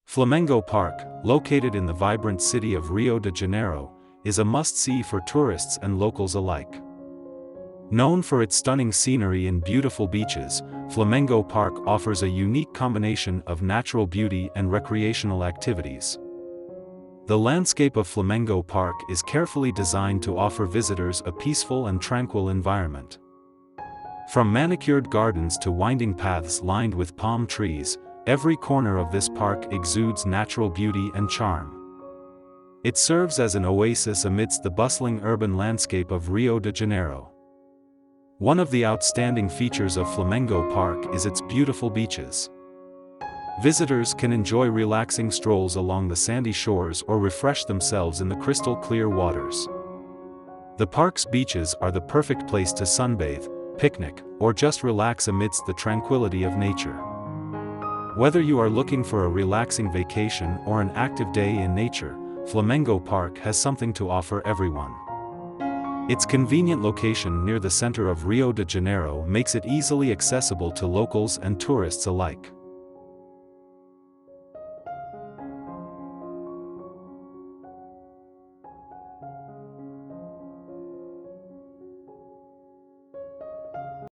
Flamengo Park, located in the vibrant city of Rio de Janeiro, is a must-see for tourists and locals alike. Known for its stunning scenery and beautiful beaches, Flamengo Park offers a unique combination of natural beauty and recreational activities. The landscape of Flamengo Park is carefully designed to offer visitors a peaceful and tranquil environment. From manicured gardens to winding paths lined with palm trees, every corner of this park exudes natural beauty and charm. It serves as an oasis amidst the bustling urban landscape of Rio de Janeiro. One of the outstanding features of Flamengo Park is its beautiful beaches. Visitors can enjoy relaxing strolls along the sandy shores or refresh themselves in the crystal-clear waters. The park's beaches are the perfect place to sunbathe, picnic, or just relax amidst the tranquility of nature. Whether you are looking for a relaxing vacation or an active day in nature, Flamengo Park has something to offer everyone. Its convenient location near the center of Rio de Janeiro makes it easily accessible to locals and tourists alike.